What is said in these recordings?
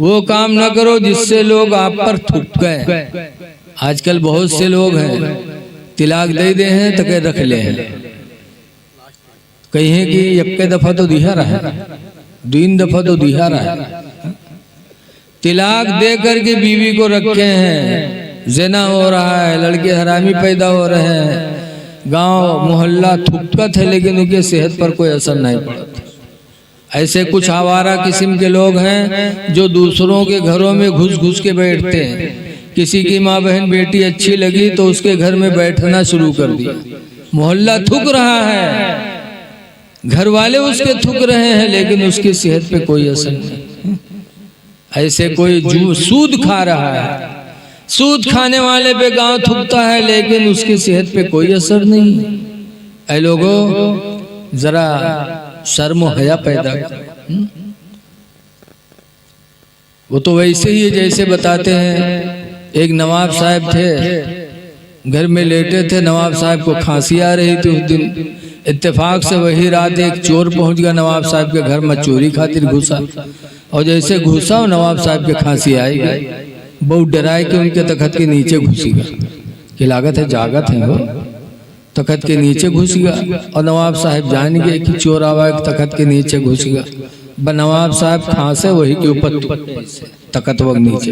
वो काम न करो जिससे लोग आप पर थूक गए। आजकल बहुत से लोग हैं तिलाक दे दे हैं तो कह रख ले हैं, कहीं कि एक दफा तो दिया रहा है, 3 दफा तो दिया रहा है। तिलाक दे करके बीवी को रखे हैं, ज़िना हो रहा है, लड़के हरामी पैदा हो रहे हैं, गांव मोहल्ला थुक्कत है, लेकिन उनके सेहत पर कोई असर नहीं पड़ता। ऐसे कुछ आवारा किस्म के लोग हैं जो दूसरों के घरों में घुस घुस के बैठते हैं। किसी की माँ बहन बेटी अच्छी लगी तो उसके घर में बैठना शुरू कर दिया। मोहल्ला थूक रहा है, घर वाले उसके थूक रहे हैं, लेकिन उसकी सेहत पे कोई असर नहीं। ऐसे कोई सूद खा रहा है, सूद खाने वाले पे गांव थूकता है, लेकिन उसकी सेहत पे कोई असर नहीं। ऐ लोगों जरा शर्म हया पैदा कर। वो तो वैसे ही जैसे बताते हैं, एक नवाब साहब थे, घर में लेटे थे, नवाब साहब को खांसी आ रही थी। उस दिन इत्तेफाक से वही रात एक चोर पहुंच गया नवाब साहब के घर में, चोरी खातिर घुसा, और जैसे घुसा नवाब साहब के खांसी आई गई। बहुत डराए कि उनके तखत के नीचे घुसेगा, कि लागत है जागत है, वो तखत के नीचे घुस गया। और नवाब साहब जान गए कि चोर आवा तखत के नीचे घुस गया। नवाब साहब खांसे वही के ऊपर तखत वग नीचे,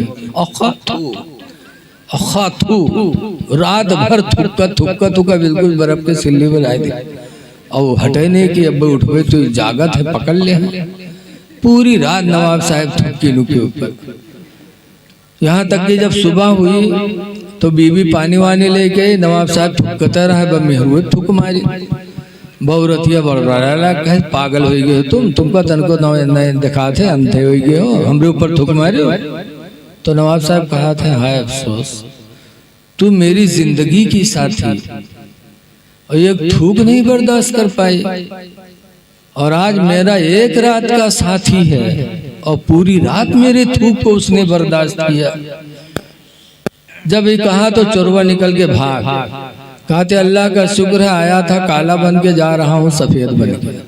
रात भर थुक्का थुक्का बिल्कुल बर्फ के सिल्ली में लाई दी। और हटे नहीं कि अब उठवे तो जागत है, पकड़ ले। पूरी रात नवाब साहब थुक्की नुके ऊपर, यहाँ तक कि जब सुबह हुई तो बीबी पानी वानी लेके नवाब साहब थुक्कता रहा, हुए थुक मारी। बहुरतिया बड़ा कहे पागल हो गए हो तुमको तनको नए दिखा थे, अंधे हो गए हो, हमरे ऊपर थुक मारे हो। तो नवाब साहब कहा था, हाय अफसोस, तू मेरी जिंदगी की साथी और ये थूक नहीं बर्दाश्त कर पाई, और आज मेरा एक रात का साथी है और पूरी रात मेरे थूक को उसने बर्दाश्त किया। जब ये कहा तो चोरवा निकल के भाग। कहते अल्लाह का शुक्र है, आया था काला बन के जा रहा हूँ सफेद बन के।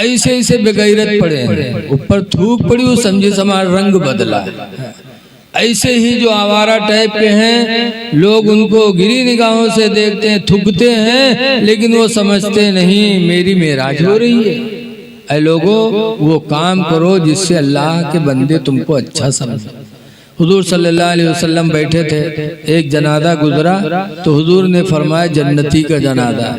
ऐसे ऐसे बेगैरत पड़े हैं, ऊपर थूक पड़ी, वो समझे समार रंग बदला। ऐसे ही जो आवारा टाइप के हैं लोग, उनको गिरी निगाहों से देखते हैं, थूकते हैं, लेकिन वो समझते नहीं मेरी मेराज हो रही है। ऐ लोगों वो काम करो जिससे अल्लाह के बंदे तुमको अच्छा समझे। हुजूर सल्लल्लाहु अलैहि वसल्लम बैठे थे, एक जनाजा गुजरा तो हुजूर ने फरमाया जन्नती का जनाजा।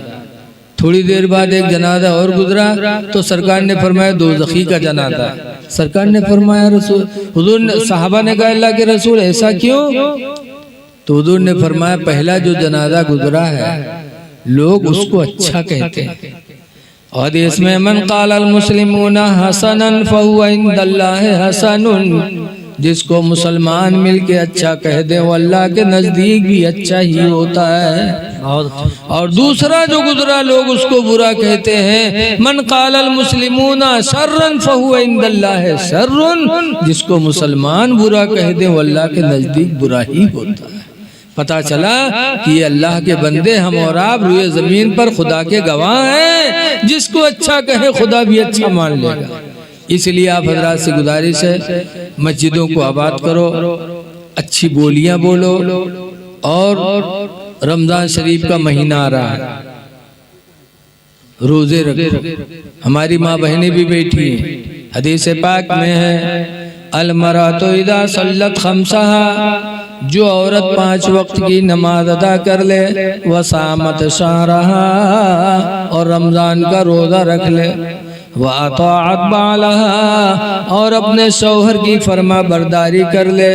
थोड़ी देर बाद एक जनाजा और गुजरा तो सरकार ने फरमाया दोज़खी का जनाजा। सरकार ने फरमाया रसूल, हुजूर ने, साहबा ने कहा अल्लाह के रसूल ऐसा क्यों? तो हुजूर ने फरमाया पहला जो जनाजा गुजरा है लोग उसको अच्छा कहते हैं। और इसमें मन क़ाल अल मुस्लिमूना हसनन फहुवा इंदल्लाहि हसनुन, जिसको मुसलमान मिलके अच्छा कह दे वो अल्लाह के नजदीक भी अच्छा ही होता है। और दूसरा जो गुजरा लोग उसको बुरा कहते हैं। मन क़ालल मुस्लिमूना शर्रन फहुवा इंदल्लाहि शर्रुन, जिसको मुसलमान बुरा कह दे वो अल्लाह के नजदीक बुरा ही होता है। पता चला कि ये अल्लाह के बंदे हम और आप रुए जमीन पर खुदा के गवाह हैं। जिसको अच्छा कहे खुदा भी अच्छा मान लेगा। इसलिए आप हजरात से गुजारिश है, मस्जिदों को आबाद करो, अच्छी बोलियां बोलो, और रमजान शरीफ का महीना आ रहा है, रोजे रखो। हमारी माँ बहनें भी बैठी हैं, हदीस पाक में है अल मरातो इदा सल्लत खमसहा, जो औरत 5 वक्त की नमाज अदा कर ले, वसामत शहरहा, और रमजान का रोजा रख ले, वअताअत बालहा, और अपने शौहर की फरमा बरदारी कर ले,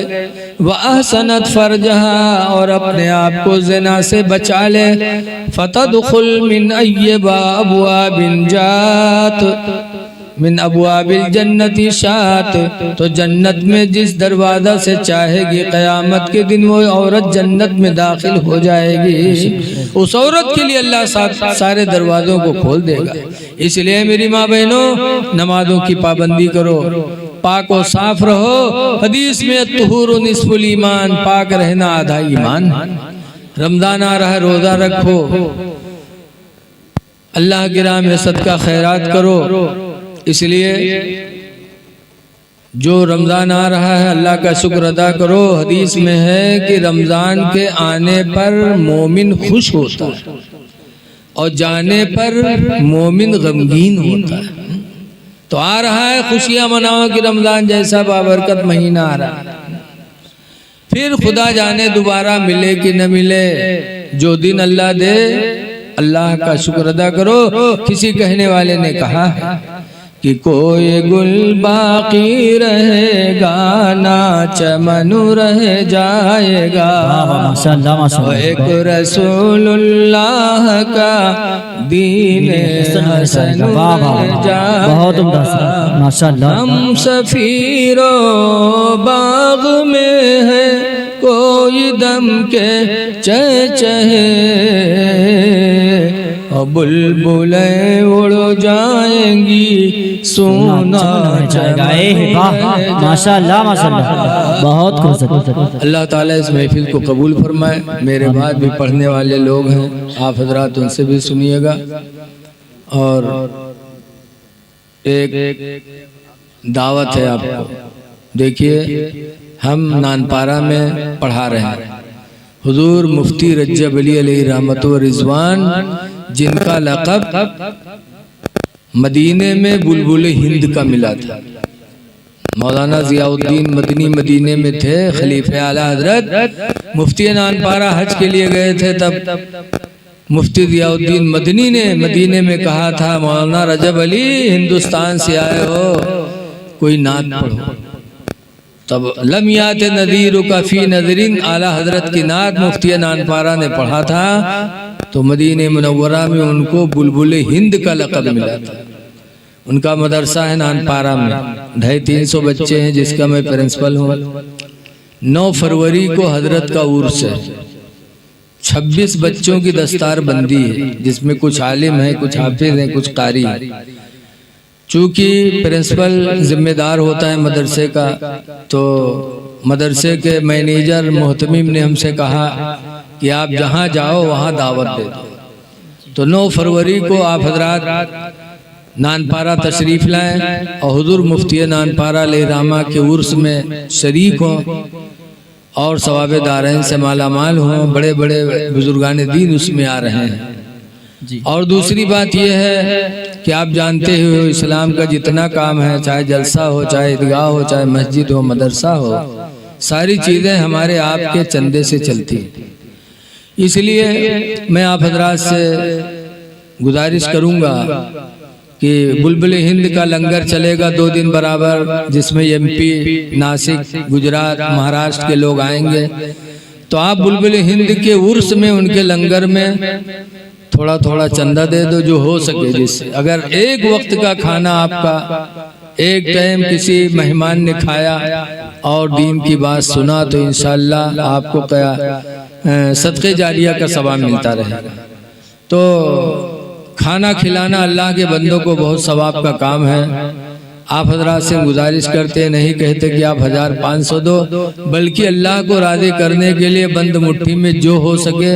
वअहसनत फरजहा, और अपने आप को ज़िना से बचा ले, फतदखुल मिन अय्यबा अबवाबिन जात मिन अबवाबिल जन्नति शात, तो जन्नत में जिस दरवाजा से चाहेगी क़यामत के दिन वो औरत जन्नत में दाखिल हो जाएगी। उस औरत के लिए अल्लाह सारे दरवाज़ों को खोल देगा। इसलिए मेरी माँ बहनों नमाजों की पाबंदी करो, पाक और साफ रहो। हदीस में तुहूरु निस्फुल ईमान, पाक रहना आधा ईमान। रमजान आ रहा है, रोज़ा रखो, अल्लाह की राह में सदका खैरात करो। इसलिए जो रमज़ान आ रहा है अल्लाह का शुक्र अदा करो। हदीस में है कि रमज़ान के आने पर मोमिन खुश होता है और जाने पर मोमिन गमगीन होता है। तो आ रहा है, खुशियां मनाओ कि रमज़ान जैसा बाबरकत महीना आ रहा है। फिर खुदा जाने दोबारा मिले कि न मिले, जो दिन अल्लाह दे अल्लाह का शुक्र अदा करो। किसी कहने वाले ने कहा कि कोई गुल बाकी रहेगा ना चमन रह जाएगा, माशाअल्लाह माशाअल्लाह। एक रसूलुल्लाह का दीन हसन रह जाएगा। बहुत उम्दा माशाअल्लाह। हम सफीरो बाग में है कोई दम के चहचहे, और बुलबुलें उड़ जाएंगी सोना जाएगा। वाह माशाअल्लाह माशाअल्लाह, बहुत खूबसूरत। अल्लाह ताला इस महफिल को कबूल फरमाए। मेरे बाद भी पढ़ने वाले लोग हैं, आप हजरात उनसे भी सुनिएगा। और एक दावत है आपको। देखिए, हम नानपारा में पढ़ा रहे हैं। हुजूर मुफ्ती रज्जब अली अलैहि रहमत व रिजवान, जिनका लक़ब मदीने में बुलबुल हिंद का मिला था। मौलाना ज़ियाउद्दीन मदनी मदीने में थे, खलीफे आला हजरत मुफ्ती नानपारा हज के लिए गए थे। तब मुफ्ती ज़ियाउद्दीन मदनी ने मदीने में कहा था, मौलाना रजब अली हिंदुस्तान से आए हो, कोई नात पढ़ो। तब लम यात नदीर काफ़ी नजरिन आला हजरत की नात मुफ्ती नानपारा ने पढ़ा था। तो मदीने मुनव्वरा में उनको बुलबुल हिंद का लक़ब मिला था। उनका मदरसा है नानपारा में, 250-300 बच्चे हैं, जिसका मैं प्रिंसिपल हूँ। 9 फरवरी को हजरत का उर्स है। 26 बच्चों की दस्तार बंदी है, जिसमें कुछ आलिम है, कुछ हाफिज हैं, कुछ कारी हैं। चूँकि प्रिंसिपल जिम्मेदार होता है मदरसे का, तो मदरसे के मैनेजर मोहतमीम ने हमसे कहा कि आप जहाँ जाओ वहाँ दावत दे दो। तो 9 फरवरी को आप हजरात नानपारा तशरीफ़ लाएं और हुजूर मुफ्ती नानपारा अलैहिर्रहमा के उर्स में शरीक हों और सवाब दारैन से माला माल हों। बड़े बड़े बुजुर्गान दीन उसमें आ रहे हैं। और दूसरी बात यह है कि आप जानते हो इस्लाम का जितना काम है, चाहे जलसा हो, चाहे ईदगाह हो, चाहे मस्जिद हो, मदरसा हो, सारी चीज़ें हमारे आपके चंदे से चलती हैं। इसलिए मैं आप हजरात से गुजारिश करूँगा कि बुलबुल हिंद का लंगर चलेगा 2 दिन बराबर, जिसमें MP, नासिक, गुजरात, महाराष्ट्र के लोग आएंगे। तो आप बुलबुल हिंद के उर्स में, उनके लंगर में थोड़ा थोड़ा चंदा दे दो, जो हो सके। जिससे अगर एक वक्त का खाना आपका एक टाइम किसी मेहमान ने खाया और दीन की बात सुना, तो इंशाअल्लाह आपको क्या सदक़े जारिया का सवाब मिलता रहेगा। तो खाना खिलाना अल्लाह के बंदों को बहुत सवाब का काम है। आप हजरात से गुजारिश करते, नहीं कहते कि आप 1500 दो, बल्कि अल्लाह को राज़ी करने के लिए बंद मुट्ठी में जो हो सके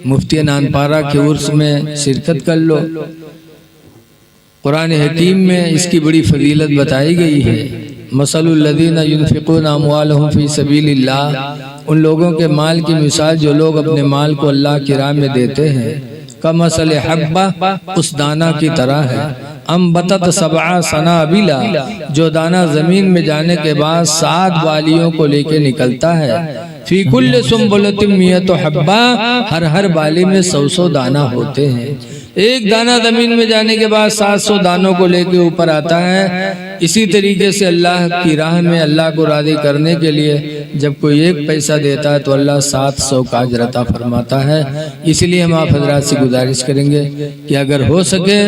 मुफ्ती नानपारा के उर्स में शिरकत कर लो। कुरान हकीम में इसकी बड़ी फजीलत बताई गई है। मसलुल लज़ीना युनफ़िक़ूना अम्वालहुम फ़ी सबीलिल्लाह, उन लोगों के माल की मिसाल जो लोग अपने माल को अल्लाह की राह में देते हैं, कमसल हब्बा, उस दाना की तरह है। अम्बतत सबआ सनाबिला, जो दाना जमीन में जाने के बाद 7 बालियों को लेके निकलता है। फी कुल्ल सुम्बुलतिन मियतु हब्बा, हर बाली में 100 दाना होते हैं। एक दाना जमीन में जाने के बाद 700 दानों को लेके ऊपर आता है। इसी तरीके से अल्लाह की राह में अल्लाह को राज़ी करने के लिए जब कोई 1 पैसा देता है तो अल्लाह 700 का अजर अता फरमाता है। इसलिए हम आप हजरात से गुजारिश करेंगे कि अगर हो सके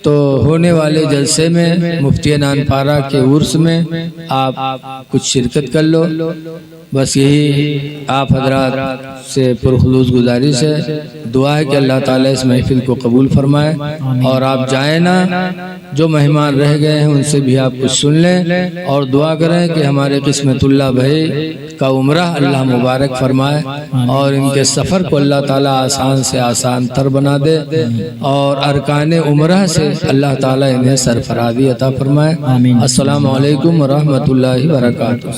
तो होने वाले जलसे में मुफ्ती नानपारा के उर्स में आप कुछ शिरकत कर लो। बस यही आप हजरात से पुरखुलूस गुजारिश है। दुआ है कि अल्लाह ताला इस महफिल को कबूल फरमाए। और आप जाए ना, जो मेहमान रह गए हैं उनसे भी आप कुछ सुन लें और दुआ करें कि हमारे किस्मतुल्लाह भाई का उम्रा अल्लाह मुबारक फरमाए और इनके सफ़र को अल्लाह ताला आसान से आसान तर बना दे और अरकान उम्रा से अल्लाह ताला इन्हें सरफरादी अता फरमाए। आमीन। अस्सलामु अलैकुम व रहमतुल्लाहि व बरकातुहू।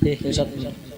ठीक है।